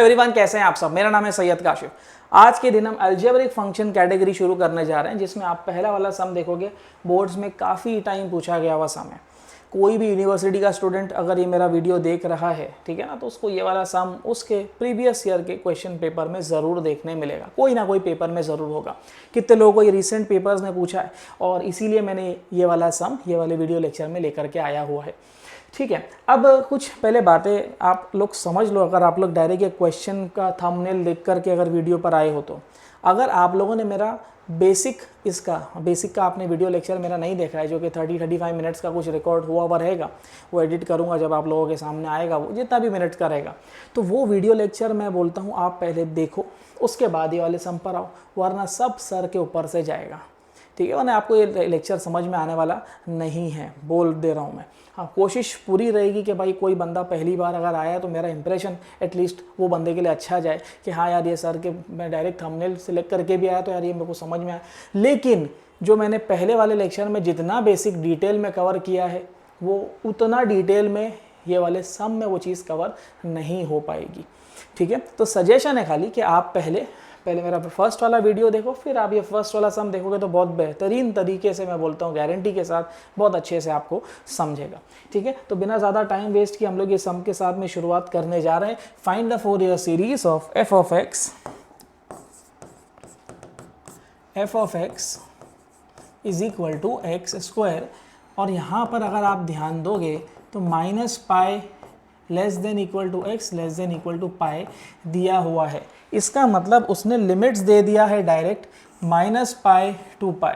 Everyone, कैसे हैं आप सब। मेरा नाम है सैयद काशिफ। आज के दिन हम अलजेब्रिक फंक्शन कैटेगरी शुरू करने जा रहे हैं, जिसमें आप पहला वाला सम देखोगे। बोर्ड्स में काफ़ी टाइम पूछा गया हुआ सम है। कोई भी यूनिवर्सिटी का स्टूडेंट अगर ये मेरा वीडियो देख रहा है, ठीक है ना, तो उसको ये वाला सम उसके प्रीवियस ईयर के क्वेश्चन पेपर में ज़रूर देखने मिलेगा। कोई ना कोई पेपर में ज़रूर होगा। कितने लोगों को ये रिसेंट पेपर्स में पूछा है, और इसीलिए मैंने ये वाला सम ये वाले वीडियो लेक्चर में लेकर के आया हुआ है। ठीक है, अब कुछ पहले बातें आप लोग समझ लो। अगर आप लोग डायरेक्ट ये क्वेश्चन का थंबनेल देख करके अगर वीडियो पर आए हो, तो अगर आप लोगों ने मेरा बेसिक का आपने वीडियो लेक्चर मेरा नहीं देखा है, जो कि 30-35 मिनट्स का कुछ रिकॉर्ड हुआ हुआ रहेगा, वो एडिट करूँगा जब आप लोगों के सामने आएगा, वो जितना भी मिनट का रहेगा, तो वो वीडियो लेक्चर मैं बोलता हूँ आप पहले देखो, उसके बाद ये वाले सम पर आओ, वरना सब सर के ऊपर से जाएगा। ठीक है, वरना आपको ये लेक्चर समझ में आने वाला नहीं है, बोल दे रहा हूँ मैं। हाँ, कोशिश पूरी रहेगी कि भाई कोई बंदा पहली बार अगर आया तो मेरा इंप्रेशन एटलीस्ट वो बंदे के लिए अच्छा जाए कि हाँ यार, ये सर के मैं डायरेक्ट थंबनेल सेलेक्ट करके भी आया तो यार ये मेरे को समझ में आया। लेकिन जो मैंने पहले वाले लेक्चर में जितना बेसिक डिटेल में कवर किया है, वो उतना डिटेल में ये वाले सम में वो चीज़ कवर नहीं हो पाएगी। ठीक है, तो सजेशन है खाली कि आप पहले मेरा फर्स्ट वाला वीडियो देखो, फिर आप ये फर्स्ट वाला सम देखोगे तो बहुत बेहतरीन तरीके से, मैं बोलता हूँ गारंटी के साथ, बहुत अच्छे से आपको समझेगा। ठीक है, तो बिना ज़्यादा टाइम वेस्ट किए हम लोग ये सम के साथ में शुरुआत करने जा रहे हैं। Find the Fourier series of f of x is equal to x square. और यहाँ पर अगर आप ध्यान दोगे तो minus pi less than equal to x less than equal to pi दिया हुआ है। इसका मतलब उसने लिमिट्स दे दिया है डायरेक्ट माइनस पाई टू पाई।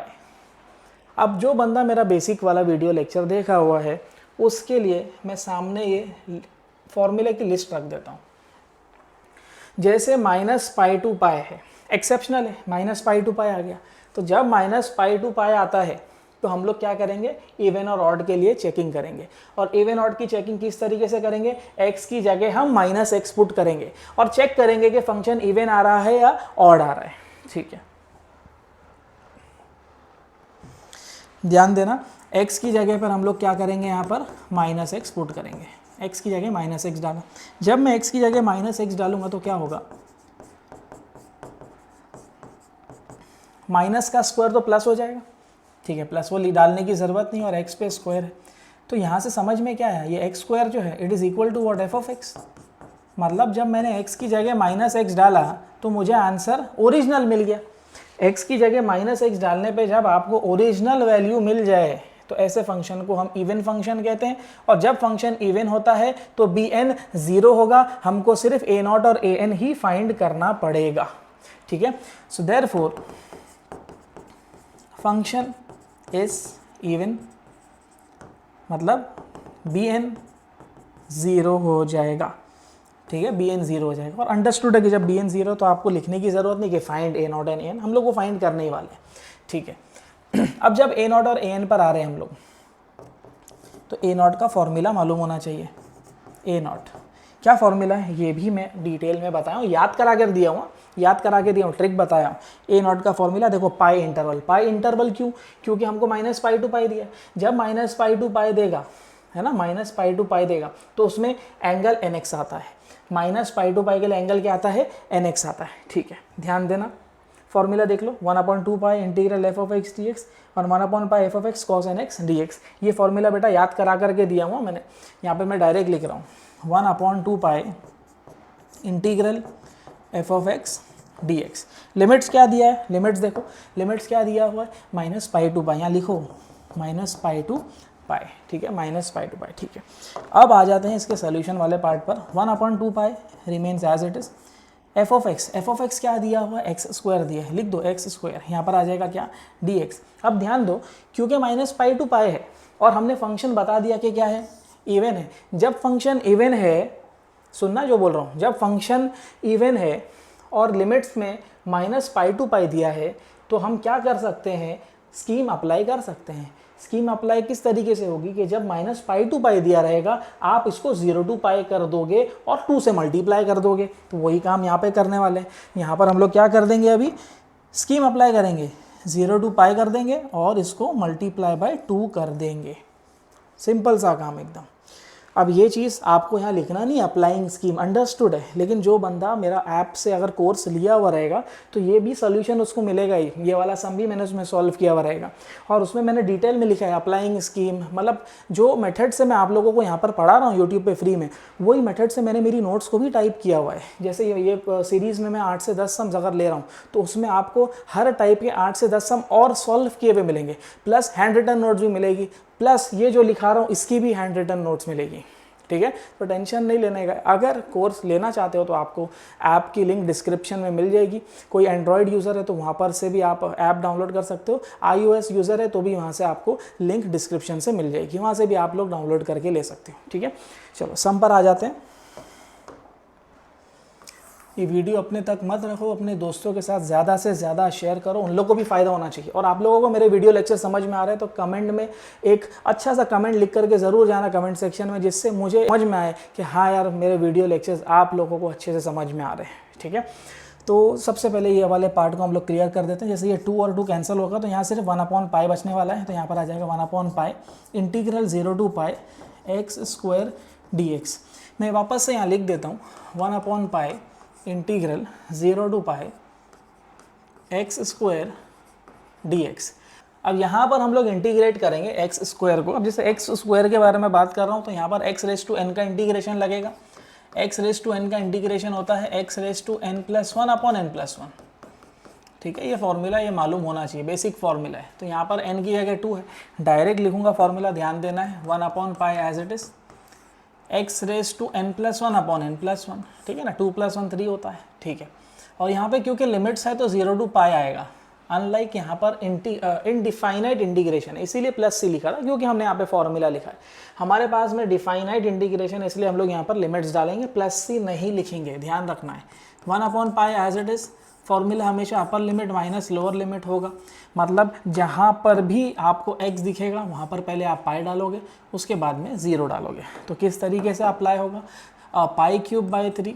अब जो बंदा मेरा बेसिक वाला वीडियो लेक्चर देखा हुआ है, उसके लिए मैं सामने ये फॉर्मूले की लिस्ट रख देता हूँ। जैसे माइनस पाई टू पाई है, एक्सेप्शनल है, माइनस पाई टू पाई आ गया, तो जब माइनस पाई टू पाई आता है तो हम लोग क्या करेंगे, इवन और ऑड के लिए चेकिंग करेंगे। और इवन ऑड की चेकिंग किस तरीके से करेंगे, x की जगह हम माइनस एक्स पुट करेंगे और चेक करेंगे कि फंक्शन इवन आ रहा है या ऑड आ रहा है। ठीक है, ध्यान देना, x की जगह पर हम लोग क्या करेंगे, यहाँ पर माइनस एक्स पुट करेंगे। x की जगह माइनस एक्स डाला। जब मैं x की जगह माइनस एक्स डालूंगा तो क्या होगा, माइनस का स्क्वायर तो प्लस हो जाएगा। ठीक है, प्लस वो डालने की ज़रूरत नहीं, और x पे स्क्वायर है, तो यहाँ से समझ में क्या है, ये एक्स स्क्वायर जो है it is equal to what, f of x। मतलब जब मैंने x की जगह माइनस एक्स डाला तो मुझे आंसर ओरिजिनल मिल गया। x की जगह माइनस एक्स डालने पे जब आपको ओरिजिनल वैल्यू मिल जाए तो ऐसे फंक्शन को हम इवन फंक्शन कहते हैं। और जब फंक्शन इवन होता है तो bn 0 होगा, हमको सिर्फ a0 और an ही फाइंड करना पड़ेगा। ठीक है, so therefore function is even, मतलब bn 0 हो जाएगा। ठीक है, bn 0 हो जाएगा। और अंडरस्टूड है कि जब bn 0 तो आपको लिखने की ज़रूरत नहीं कि फाइंड a0 एंड an, हम लोग वो फाइंड करने ही वाले हैं। ठीक है, अब जब a0 और an पर आ रहे हैं हम लोग, तो a0 का फॉर्मूला मालूम होना चाहिए। a0 क्या फॉर्मूला है ये भी मैं डिटेल में बताया हूँ, याद करा के दिया हूँ, ट्रिक बताया हूँ। a0 का फॉर्मूला देखो, पाई इंटरवल क्यों, क्योंकि हमको माइनस पाई टू पाई दिया। जब माइनस पाई टू पाई देगा, है ना, माइनस पाई टू पाई देगा तो उसमें एंगल nx आता है। माइनस पाई टू पाई के लिए एंगल क्या आता है, nx आता है। ठीक है, ध्यान देना, फॉर्मूला देख लो, 1/2 pi integral f of x dx और 1/2 pi f of x cos nx dx। ये फॉर्मूला बेटा याद करा करके दिया हुआ मैंने, यहाँ पे मैं डायरेक्ट लिख रहा हूँ, 1/2 pi integral f of x dx। Limits क्या दिया है, लिमिट्स देखो, लिमिट्स क्या दिया हुआ है, माइनस पाई टू पाई, यहाँ लिखो माइनस पाई टू पाई। ठीक है, माइनस पाई टू पाई। ठीक है, अब आ जाते हैं इसके सोल्यूशन वाले पार्ट पर। 1/2 pi remains as it is. f of x क्या दिया हुआ है, एक्स स्क्वायर दिया है, लिख दो एक्स स्क्वायर, यहाँ पर आ जाएगा क्या, dx। अब ध्यान दो, क्योंकि माइनस पाई टू पाई है और हमने फंक्शन बता दिया कि क्या है, इवन है। जब फंक्शन इवन है, सुनना जो बोल रहा हूँ, जब फंक्शन इवन है और लिमिट्स में माइनस पाई टू पाई दिया है, तो हम क्या कर सकते हैं, स्कीम अप्लाई कर सकते हैं। स्कीम अप्लाई किस तरीके से होगी कि जब माइनस पाई टू पाई दिया रहेगा, आप इसको 0 टू पाई कर दोगे और 2 से मल्टीप्लाई कर दोगे। तो वही काम यहाँ पे करने वाले हैं। यहाँ पर हम लोग क्या कर देंगे, अभी स्कीम अप्लाई करेंगे, 0 टू पाई कर देंगे और इसको मल्टीप्लाई बाय 2 कर देंगे। सिंपल सा काम एकदम। अब ये चीज़ आपको यहाँ लिखना नहीं, अप्लाइंग स्कीम अंडरस्टूड है, लेकिन जो बंदा मेरा ऐप से अगर कोर्स लिया हुआ रहेगा तो ये भी सोल्यूशन उसको मिलेगा ही, ये वाला सम भी मैंने उसमें सॉल्व किया हुआ रहेगा। और उसमें मैंने डिटेल में लिखा है अप्लाइंग स्कीम, मतलब जो मेथड से मैं आप लोगों को यहाँ पर पढ़ा रहा हूँ यूट्यूब पे फ्री में, वही मेथड से मैंने मेरी नोट्स को भी टाइप किया हुआ है। जैसे ये सीरीज़ में मैं 8 से 10 सम्स अगर ले रहा हूँ तो उसमें आपको हर टाइप के 8 से 10 सम और सॉल्व किए हुए मिलेंगे, प्लस हैंड रिटन नोट्स भी मिलेगी, प्लस ये जो लिखा रहा हूँ इसकी भी हैंड रिटन नोट्स मिलेगी। ठीक है, तो टेंशन नहीं लेने का। अगर कोर्स लेना चाहते हो तो आपको ऐप की लिंक डिस्क्रिप्शन में मिल जाएगी। कोई एंड्रॉयड यूज़र है तो वहाँ पर से भी आप ऐप डाउनलोड कर सकते हो, iOS यूज़र है तो भी वहाँ से आपको लिंक डिस्क्रिप्शन से मिल जाएगी, वहाँ से भी आप लोग डाउनलोड करके ले सकते हो। ठीक है, चलो सम पर आ जाते हैं। ये वीडियो अपने तक मत रखो, अपने दोस्तों के साथ ज़्यादा से ज़्यादा शेयर करो, उन लोगों को भी फ़ायदा होना चाहिए। और आप लोगों को मेरे वीडियो लेक्चर समझ में आ रहे हैं तो कमेंट में एक अच्छा सा कमेंट लिख करके ज़रूर जाना कमेंट सेक्शन में, जिससे मुझे समझ में आए कि हाँ यार मेरे वीडियो लेक्चर्स आप लोगों को अच्छे से समझ में आ रहे हैं। ठीक है, तो सबसे पहले ये वाले पार्ट को हम लोग क्लियर कर देते हैं। जैसे ये 2 और 2 कैंसिल होगा तो यहाँ सिर्फ 1/π बचने वाला है, तो यहाँ पर आ जाएगा 1/π इंटीग्रल 0 to π x² dx। मैं वापस से यहाँ लिख देता हूँ 1/π इंटीग्रल 0 to π x² dx। अब यहाँ पर हम लोग इंटीग्रेट करेंगे x² को। अब जैसे x² के बारे में बात कर रहा हूँ तो यहाँ पर x⁻n का इंटीग्रेशन लगेगा। x⁻n का इंटीग्रेशन होता है x⁻n+1/n+1। ठीक है, ये फॉर्मूला ये मालूम होना चाहिए, बेसिक फॉर्मूला है। तो यहाँ पर n की जगह 2 है, डायरेक्ट लिखूंगा फॉर्मूला, ध्यान देना है 1/π एज इट इज़ x⁻n+1/n+1। ठीक है ना, 2 + 1 3 होता है। ठीक है, और यहाँ पे क्योंकि लिमिट्स है तो 0 to π आएगा, अनलाइक यहाँ पर इनडिफाइनाइट इंटीग्रेशन है, इसीलिए +c लिखा था क्योंकि हमने यहाँ पे फॉर्मूला लिखा है। हमारे पास में डिफाइनाइट इंटीग्रेशन है इसलिए हम लोग यहाँ पर लिमिट्स डालेंगे, +c नहीं लिखेंगे, ध्यान रखना है। 1/π एज इट इज़, फॉर्मूला हमेशा upper limit minus lower limit होगा, मतलब जहाँ पर भी आपको x दिखेगा वहाँ पर पहले आप पाई डालोगे, उसके बाद में 0 डालोगे। तो किस तरीके से अप्लाई होगा, π³ 3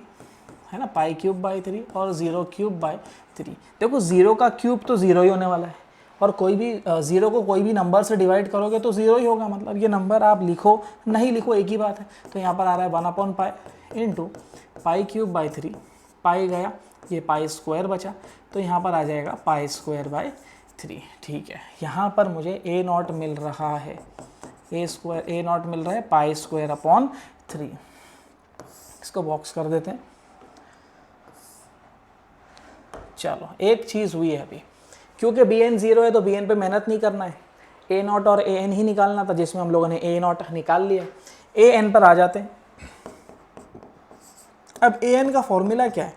है ना, π³ 3 और 0³ 3। देखो 0 का क्यूब तो 0 ही होने वाला है, और कोई भी 0 को कोई भी नंबर से डिवाइड करोगे तो 0 ही होगा, मतलब ये नंबर आप लिखो नहीं लिखो एक ही बात है। तो यहाँ पर आ रहा है 1/π इंटू π³ 3, पाई गया, ये π² बचा, तो यहाँ पर आ जाएगा π² 3। ठीक है, यहाँ पर मुझे a0 मिल रहा है, a0 मिल रहा है π²/3। इसको बॉक्स कर देते हैं। चलो एक चीज़ हुई है अभी, क्योंकि bn 0 है तो bn पे मेहनत नहीं करना है, a0 और an ही निकालना था, जिसमें हम लोगों ने a0 निकाल लिया। an पर आ जाते हैं। अब an का फॉर्मूला क्या है,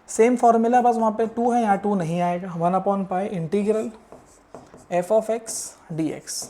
सेम फॉर्मूला, बस वहाँ पे 2 है, यहाँ 2 नहीं आएगा। 1/π इंटीग्रल f(x) dx।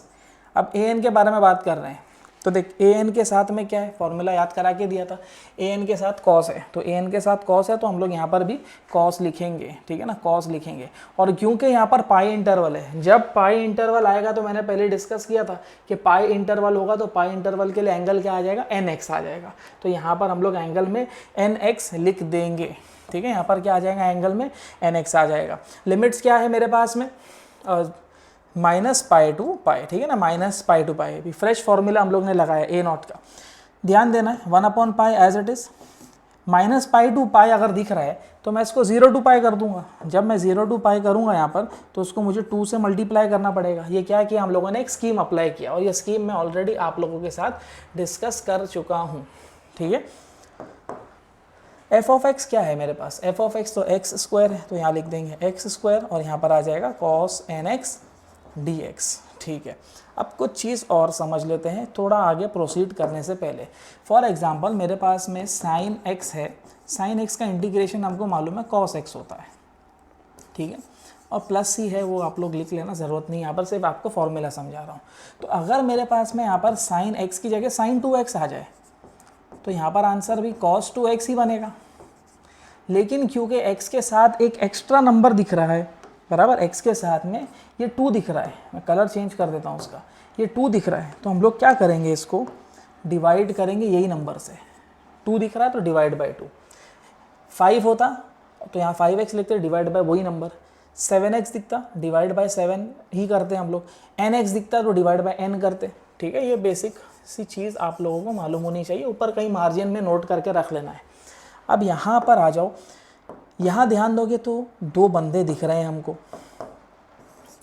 अब an के बारे में बात कर रहे हैं तो देख an के साथ में क्या है, फॉर्मूला याद करा के दिया था, an के साथ cos है, तो an के साथ cos है तो हम लोग यहाँ पर भी cos लिखेंगे। ठीक है ना, cos लिखेंगे। और क्योंकि यहाँ पर पाई इंटरवल है, जब पाई इंटरवल आएगा तो मैंने पहले डिस्कस किया था कि पाई इंटरवल होगा तो पाई इंटरवल के लिए एंगल क्या आ जाएगा, nx आ जाएगा। तो यहाँ पर हम लोग एंगल में nx लिख देंगे। ठीक है, यहाँ पर क्या आ जाएगा, एंगल में nx आ जाएगा। लिमिट्स क्या है मेरे पास में, -π to π। ठीक है ना, -π to π, भी फ्रेश फॉर्मूला हम लोग ने लगाया a0 का, ध्यान देना है। 1/π एज इट इज़, -π to π अगर दिख रहा है तो मैं इसको 0 to π कर दूंगा। जब मैं 0 to π करूंगा यहाँ पर तो उसको मुझे 2 से मल्टीप्लाई करना पड़ेगा। ये क्या है कि हम लोगों ने एक स्कीम अप्लाई किया, और ये स्कीम मैं ऑलरेडी आप लोगों के साथ डिस्कस कर चुका हूँ। ठीक है, f(x) क्या है मेरे पास, f(x) तो x² है, तो यहाँ लिख देंगे x² और यहाँ पर आ जाएगा cos nx dx। ठीक है, अब कुछ चीज़ और समझ लेते हैं थोड़ा आगे प्रोसीड करने से पहले। फॉर एग्जांपल मेरे पास में sin x है, sin x का इंटीग्रेशन हमको मालूम है cos x होता है। ठीक है, और +c है, वो आप लोग लिख लेना, ज़रूरत नहीं, यहाँ पर सिर्फ आपको फॉर्मूला समझा रहा हूँ। तो अगर मेरे पास में यहाँ पर sin x की जगह sin 2x आ जाए तो यहाँ पर आंसर भी cos 2x ही बनेगा। लेकिन क्योंकि x के साथ एक एक्स्ट्रा नंबर दिख रहा है, बराबर, x के साथ में ये 2 दिख रहा है, मैं कलर चेंज कर देता हूँ उसका, ये 2 दिख रहा है, तो हम लोग क्या करेंगे, इसको डिवाइड करेंगे यही नंबर से। 2 दिख रहा है तो डिवाइड बाई 2। 5 होता तो यहाँ 5x लिखते, डिवाइड बाय वही नंबर। 7x दिखता, डिवाइड बाय 7 ही करते हम लोग। nx दिखता तो डिवाइड बाय n करते। ठीक है, ये बेसिक सी चीज़ आप लोगों को मालूम होनी चाहिए, ऊपर कहीं मार्जिन में नोट करके रख लेना है। अब यहाँ पर आ जाओ, यहाँ ध्यान दोगे तो दो बंदे दिख रहे हैं हमको,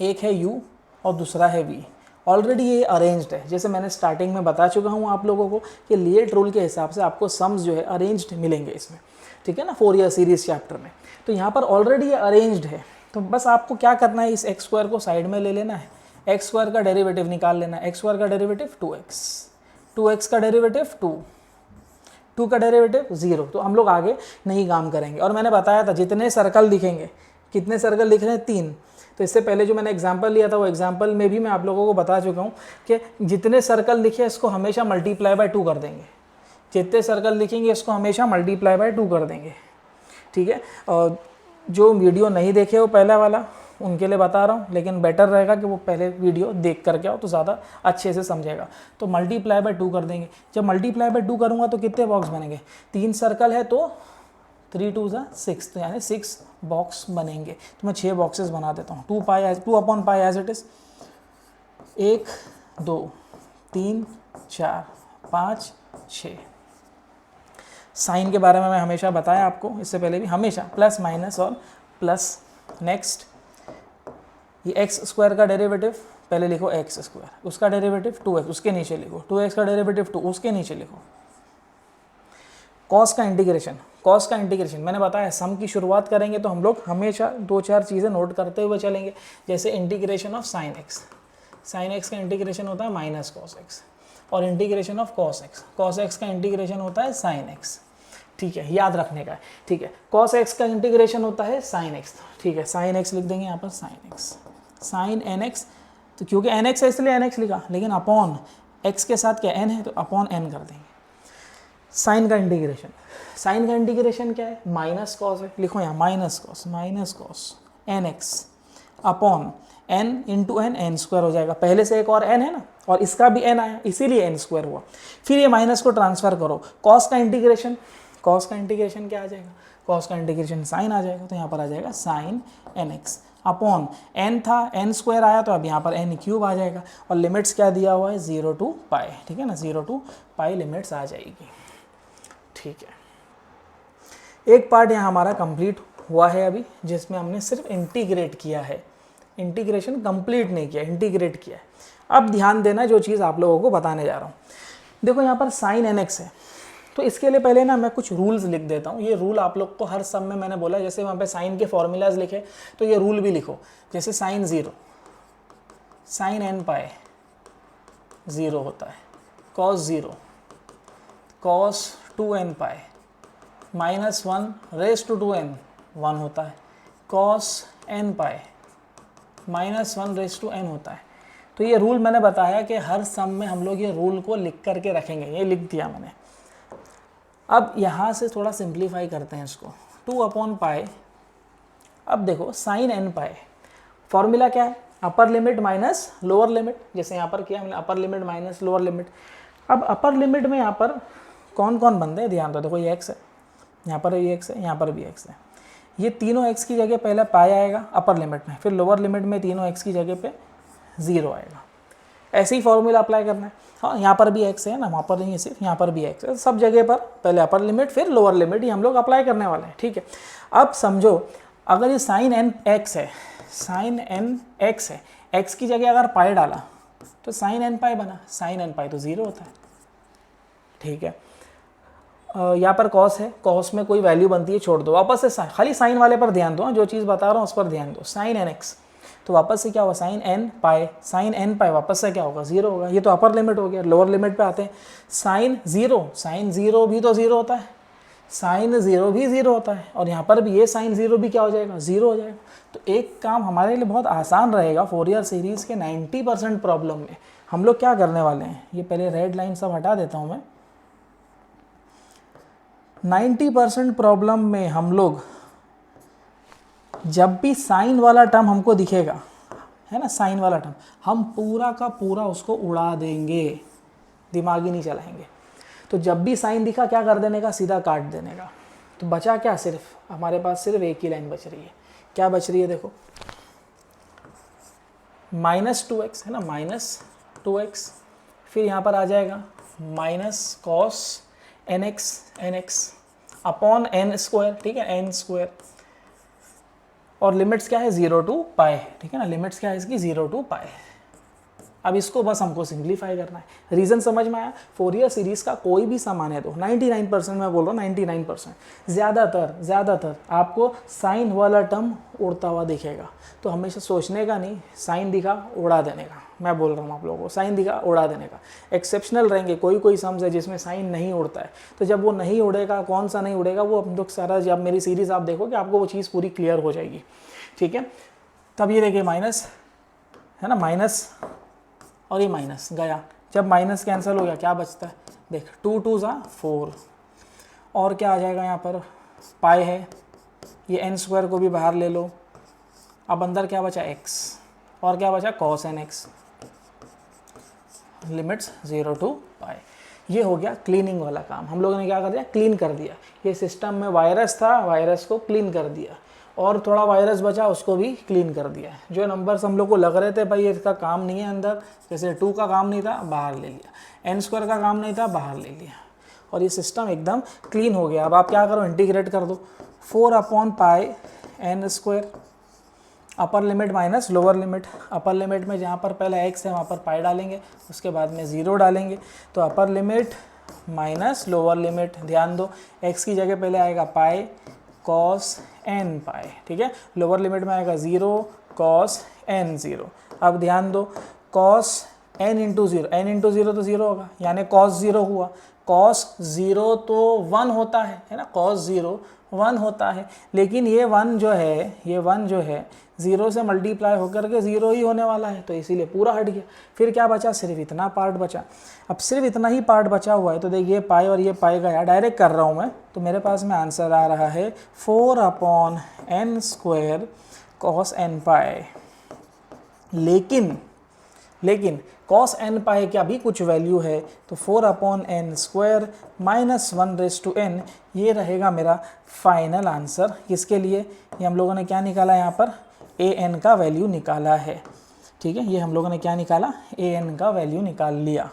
एक है U और दूसरा है V। ऑलरेडी ये अरेंज्ड है, जैसे मैंने स्टार्टिंग में बता चुका हूँ आप लोगों को कि लिएट रूल के हिसाब से आपको सम्स जो है अरेंज्ड मिलेंगे इसमें, ठीक है ना, फोरियर सीरीज चैप्टर में। तो यहाँ पर ऑलरेडी ये अरेंज्ड है, तो बस आपको क्या करना है, इस एक्स स्क्वायर को साइड में ले लेना है, एक्स स्क्वायर का डेरिवेटिव निकाल लेना है। एक्स स्क्वायर का डेरिवेटिव 2x, 2x का डेरिवेटिव 2, 2 का डेरिवेटिव 0। तो हम लोग आगे नहीं काम करेंगे। और मैंने बताया था जितने सर्कल दिखेंगे, कितने सर्कल दिख रहे हैं, 3। तो इससे पहले जो मैंने एग्जांपल लिया था वो एग्जांपल में भी मैं आप लोगों को बता चुका हूँ कि जितने सर्कल दिखे इसको हमेशा मल्टीप्लाई बाय 2 कर देंगे, जितने सर्कल दिखेंगे इसको हमेशा मल्टीप्लाई बाय 2 कर देंगे, ठीक है। और जो वीडियो नहीं देखे हो पहला वाला, उनके लिए बता रहा हूँ, लेकिन बेटर रहेगा कि वो पहले वीडियो देख करके आओ तो ज़्यादा अच्छे से समझेगा। तो मल्टीप्लाई बाय 2 कर देंगे। जब मल्टीप्लाई बाय 2 करूँगा तो कितने बॉक्स बनेंगे, 3 सर्कल है तो 3 2 6, तो यानी 6 बॉक्स बनेंगे। तो मैं 6 बॉक्सेस बना देता हूँ। 2/π एज इट इज़, 1 2 3 4 5 6। साइन के बारे में मैं हमेशा बताया आपको, इससे पहले भी, हमेशा प्लस माइनस और प्लस। नेक्स्ट, ये एक्स स्क्वायर का डेरिवेटिव पहले लिखो एक्स स्क्वायर, उसका डेरिवेटिव 2x, उसके नीचे लिखो 2x का डेरिवेटिव 2, उसके नीचे लिखो। कॉस का इंटीग्रेशन, कॉस का इंटीग्रेशन मैंने बताया सम की शुरुआत करेंगे तो हम लोग हमेशा 2-4 चीज़ें नोट करते हुए चलेंगे। जैसे integration of sine x, sine x का इंटीग्रेशन होता है माइनस कॉस एक्स, और इंटीग्रेशन ऑफ कॉस एक्स का इंटीग्रेशन होता है साइन एक्स, ठीक है, याद रखने का है, ठीक है। कॉस एक्स का इंटीग्रेशन होता है साइन एक्स, ठीक है, साइन एक्स लिख देंगे यहाँ पर, sine x, sine n x. तो क्योंकि एन एक्स है इसलिए एन एक्स लिखा, लेकिन अपॉन एक्स के साथ क्या एन है तो अपॉन एन कर देंगे। साइन का इंटीग्रेशन, साइन का इंटीग्रेशन क्या है, माइनस कॉस है, लिखो यहाँ minus cos n x upon n into n, n square हो जाएगा। पहले से एक और एन है ना, और इसका भी एन आया इसीलिए एन स्क्वायर हुआ। फिर ये माइनस को ट्रांसफर करो, कॉस का इंटीग्रेशन, कॉस का इंटीग्रेशन क्या आ जाएगा, कॉस का इंटीग्रेशन साइन आ जाएगा, तो यहाँ पर आ जाएगा sine n x upon n था, एन स्क्वायर आया तो अब यहाँ पर एन क्यूब आ जाएगा। और लिमिट्स क्या दिया हुआ है, 0 to π, ठीक है ना, 0 to π लिमिट्स आ जाएगी, ठीक है। एक पार्ट यहाँ हमारा कंप्लीट हुआ है अभी, जिसमें हमने सिर्फ इंटीग्रेट किया है, इंटीग्रेशन कंप्लीट नहीं किया, इंटीग्रेट किया है। अब ध्यान देना जो चीज़ आप लोगों को बताने जा रहा हूँ। देखो यहाँ पर साइन एन एक्स है, तो इसके लिए पहले ना मैं कुछ रूल्स लिख देता हूँ। ये रूल आप लोग को हर सम में मैंने बोला, जैसे वहाँ पे साइन के फॉर्मूलाज लिखे तो ये रूल भी लिखो। जैसे साइन 0, साइन एन पाए 0 होता है, कॉस 0, कॉस 2n पाए -1 रेज टू 2n 1 होता है, कॉस n पाए -1 रेज टू n होता है। तो ये रूल मैंने बताया कि हर सम में हम लोग ये रूल को लिख करके रखेंगे, ये लिख दिया मैंने। अब यहाँ से थोड़ा सिंप्लीफाई करते हैं इसको, 2/π। अब देखो साइन n पाए, फॉर्मूला क्या है, upper limit minus lower limit, जैसे यहाँ पर किया हमने, upper limit minus lower limit. अब अपर लिमिट में यहाँ पर कौन कौन बंदे हैं ध्यान दो, देखो ये x है, यहाँ पर भी x है, यहाँ पर भी x है। ये तीनों x की जगह पहले पाई आएगा अपर लिमिट में, फिर लोअर लिमिट में तीनों x की जगह पे 0 आएगा। ऐसे ही फॉर्मूला अप्लाई करना है। हाँ, यहाँ पर भी x है ना, वहाँ पर नहीं है सिर्फ, यहाँ पर भी x है। सब जगह पर पहले अपर लिमिट फिर लोअर लिमिट ही हम लोग अप्लाई करने वाले हैं, ठीक है। अब समझो, अगर ये साइन एन एक्स है, साइन एन एक्स है, x की जगह अगर पाई डाला तो साइन एन पाई बना, साइन एन पाई तो 0 होता है, ठीक है। यहाँ पर कॉस है, कॉस में कोई वैल्यू बनती है छोड़ दो, वापस से खाली साइन वाले पर ध्यान दो, जो चीज़ बता रहा हूँ उस पर ध्यान दो। साइन एन एक्स तो वापस से क्या होगा, साइन एन पाई, साइन एन पाई वापस से क्या होगा, 0 होगा। ये तो अपर लिमिट हो गया। लोअर लिमिट पे आते हैं, साइन 0, साइन 0 भी तो 0 होता है, साइन 0 भी 0 होता है, और यहाँ पर भी ये साइन 0 भी क्या हो जाएगा, 0 हो जाएगा। तो एक काम हमारे लिए बहुत आसान रहेगा, फोरियर सीरीज़ के 90% प्रॉब्लम में हम लोग क्या करने वाले हैं, ये पहले रेड लाइन सब हटा देता हूँ मैं। 90% प्रॉब्लम में हम लोग जब भी साइन वाला टर्म हमको दिखेगा, है ना, साइन वाला टर्म, हम पूरा का पूरा उसको उड़ा देंगे, दिमाग ही नहीं चलाएंगे। तो जब भी साइन दिखा क्या कर देने का, सीधा काट देने का। तो बचा क्या, सिर्फ हमारे पास सिर्फ एक ही लाइन बच रही है। क्या बच रही है, देखो -2x है ना, -2x, फिर यहाँ पर आ जाएगा minus cos nx upon n square, ठीक है, n स्क्वायर, और लिमिट्स क्या है 0 टू पाई, ठीक है ना, लिमिट्स क्या है इसकी 0 टू पाई। अब इसको बस हमको सिंप्लीफाई करना है। रीज़न समझ में आया? फोरियर सीरीज़ का कोई भी सामान है तो 99% मैं बोल रहा हूँ 99% ज़्यादातर आपको साइन वाला टर्म उड़ता हुआ दिखेगा। तो हमेशा सोचने का नहीं, साइन दिखा उड़ा देने का। मैं बोल रहा हूँ आप लोगों को, साइन दिखा उड़ा देने का। एक्सेप्शनल रहेंगे, कोई सम्स है जिसमें साइन नहीं उड़ता है, तो जब वो नहीं उड़ेगा, कौन सा नहीं उड़ेगा, वो हम लोग सारा जब मेरी सीरीज़ आप देखोगे आपको वो चीज़ पूरी क्लियर हो जाएगी, ठीक है। तब ये देखिए माइनस है ना, माइनस और ये माइनस गया, जब माइनस कैंसिल हो गया क्या बचता है, देख 2 2 ज़ा 4, और क्या आ जाएगा यहाँ पर, पाई है, ये n स्क्वायर को भी बाहर ले लो। अब अंदर क्या बचा x, और क्या बचा cos nx, लिमिट्स 0 टू पाई। ये हो गया क्लीनिंग वाला काम। हम लोगों ने क्या कर दिया, क्लीन कर दिया। ये सिस्टम में वायरस था, वायरस को क्लीन कर दिया, और थोड़ा वायरस बचा उसको भी क्लीन कर दिया। जो नंबर्स हम लोग को लग रहे थे भाई इसका काम नहीं है अंदर, जैसे 2 का काम नहीं था बाहर ले लिया, n स्क्वायर का काम नहीं था बाहर ले लिया, और ये सिस्टम एकदम क्लीन हो गया। अब आप क्या करो, इंटीग्रेट कर दो, 4 upon pi n square, upper limit minus lower limit. Upper limit में जहाँ पर पहले x है वहाँ पर पाई डालेंगे, उसके बाद में 0 डालेंगे, तो upper limit minus lower limit. ध्यान दो x की जगह पहले आएगा पाई cos n पाई, ठीक है, लोअर लिमिट में आएगा 0 cos n 0। अब ध्यान दो, cos n into 0, n into 0 तो 0 होगा, यानी cos 0 हुआ। cos 0 तो 1 होता है ना, cos 0 1 होता है, लेकिन ये 1 जो है 0 से मल्टीप्लाई होकर के 0 ही होने वाला है, तो इसीलिए पूरा हट गया। फिर क्या बचा, सिर्फ इतना पार्ट बचा। अब सिर्फ इतना ही पार्ट बचा हुआ है, तो देखिए पाई और ये पाई गया, डायरेक्ट कर रहा हूँ मैं, तो मेरे पास में आंसर आ रहा है 4 upon n square cos n पाई। लेकिन cos n पाई का भी कुछ वैल्यू है, तो 4 upon n square minus 1 raise to n, ये रहेगा मेरा फाइनल आंसर। किसके लिए, ये हम लोगों ने क्या निकाला, यहाँ पर an का वैल्यू निकाला है, ठीक है, ये हम लोगों ने क्या निकाला, an का वैल्यू निकाल लिया,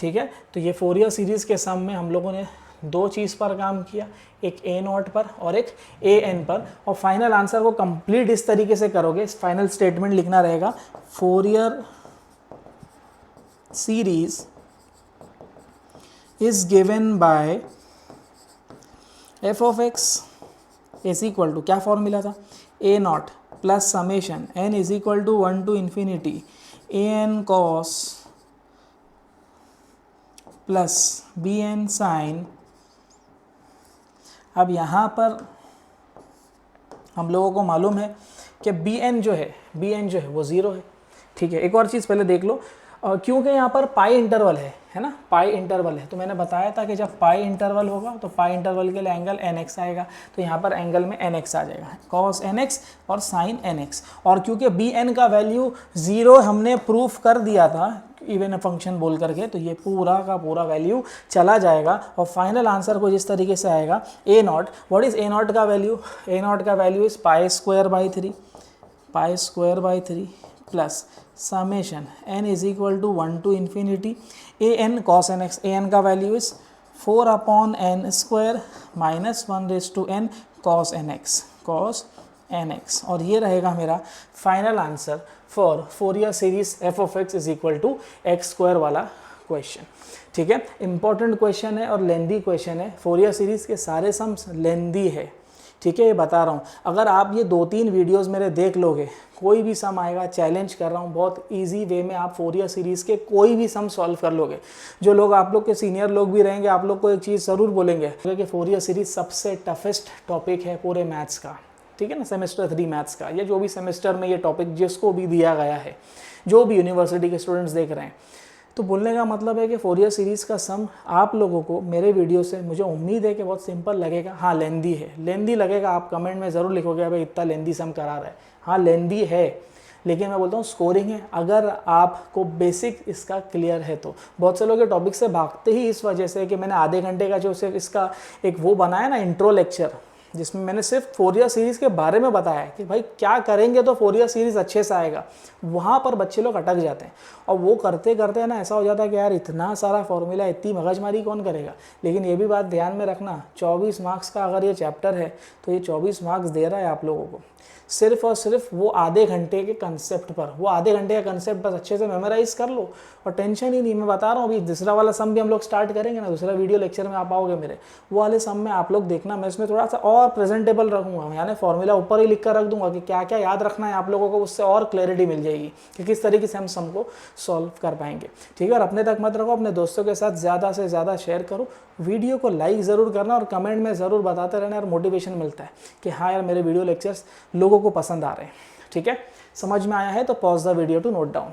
ठीक है। तो ये फोरियर सीरीज़ के सम में हम लोगों ने 2 चीज़ पर काम किया, एक a0 पर और एक an पर, और फाइनल आंसर को कंप्लीट इस तरीके से करोगे, इस फाइनल स्टेटमेंट लिखना रहेगा, Fourier series is given by f of x is equal to, क्या फॉर्मूला था, a0 plus summation n is equal to 1 to infinity an cos plus bn sine. अब यहाँ पर हम लोगों को मालूम है कि bn जो है वो 0 है, ठीक है। एक और चीज़ पहले देख लो, क्योंकि यहाँ पर पाई इंटरवल है ना, पाई इंटरवल है, तो मैंने बताया था कि जब पाई इंटरवल होगा तो पाई इंटरवल के लिए एंगल nx आएगा, तो यहाँ पर एंगल में nx आ जाएगा, cos nx और sin nx। और क्योंकि bn का वैल्यू 0 हमने प्रूफ कर दिया था इवन फंक्शन बोल करके, तो ये पूरा का पूरा वैल्यू चला जाएगा, और फाइनल आंसर को जिस तरीके से आएगा a0, व्हाट इज़ a0 का वैल्यू, a0 का value is pi square by 3 plus summation n is equal to 1 to infinity an cos nx, an का value is 4 upon n square minus 1 raise to n cos nx, और ये रहेगा मेरा final answer for Fourier series f of x is equal to x square वाला question, ठीक है। Important question है और लेंदी क्वेश्चन है, फोरियर सीरीज के सारे सम्स लेंदी है, ठीक है, ये बता रहा हूँ। अगर आप ये 2-3 वीडियोस मेरे देख लोगे, कोई भी सम आएगा, चैलेंज कर रहा हूँ, बहुत इजी वे में आप फोरियर सीरीज़ के कोई भी सम सॉल्व कर लोगे। जो लोग आप लोग के सीनियर लोग भी रहेंगे, आप लोग को एक चीज़ ज़रूर बोलेंगे कि फोरियर सीरीज़ सबसे टफेस्ट टॉपिक है पूरे मैथ्स का, ठीक है ना, सेमेस्टर 3 मैथ्स का, या जो भी सेमेस्टर में ये टॉपिक जिसको भी दिया गया है, जो भी यूनिवर्सिटी के स्टूडेंट्स देख रहे हैं। तो बोलने का मतलब है कि फोरियर सीरीज़ का सम आप लोगों को मेरे वीडियो से मुझे उम्मीद है कि बहुत सिंपल लगेगा। हाँ लेंदी है, लेंदी लगेगा, आप कमेंट में ज़रूर लिखोगे भाई इतना लेंदी सम करा रहा है। हाँ लेंदी है, लेकिन मैं बोलता हूँ स्कोरिंग है, अगर आपको बेसिक इसका क्लियर है तो। बहुत से लोग ये टॉपिक से भागते ही इस वजह से कि मैंने आधे घंटे का जो सिर्फ इसका एक वो बनाया ना इंट्रो लेक्चर, जिसमें मैंने सिर्फ फोरियर सीरीज़ के बारे में बताया है कि भाई क्या करेंगे तो फोरियर सीरीज़ अच्छे से आएगा, वहाँ पर बच्चे लोग अटक जाते हैं। और वो करते करते ना ऐसा हो जाता है कि यार इतना सारा फॉर्मूला, इतनी मगजमारी कौन करेगा। लेकिन ये भी बात ध्यान में रखना, 24 मार्क्स का अगर ये चैप्टर है तो ये 24 मार्क्स दे रहा है आप लोगों को सिर्फ और सिर्फ वो आधे घंटे के कंसेप्ट पर। वो आधे घंटे का कंसेप्ट बस अच्छे से मेमोराइज कर लो और टेंशन ही नहीं। मैं बता रहा हूँ अभी दूसरा वाला सम भी हम लोग स्टार्ट करेंगे ना, दूसरा वीडियो लेक्चर में आप आओगे मेरे, वो वाले सम में आप लोग देखना मैं इसमें थोड़ा सा और प्रेजेंटेबल रखूँगा, यानी फॉर्मूला ऊपर ही लिख कर रख दूंगा कि क्या क्या याद रखना है आप लोगों को, उससे और क्लैरिटी मिल जाएगी कि किस तरीके से हम सम को सॉल्व कर पाएंगे। ठीक है, और अपने तक मत रखो, अपने दोस्तों के साथ ज़्यादा से ज़्यादा शेयर करो, वीडियो को लाइक ज़रूर करना और कमेंट में ज़रूर बताते रहना यार, मोटिवेशन मिलता है कि हाँ यार मेरे वीडियो लेक्चर्स लोगों को पसंद आ रहे हैं। ठीक है, समझ में आया है तो pause the video to note down.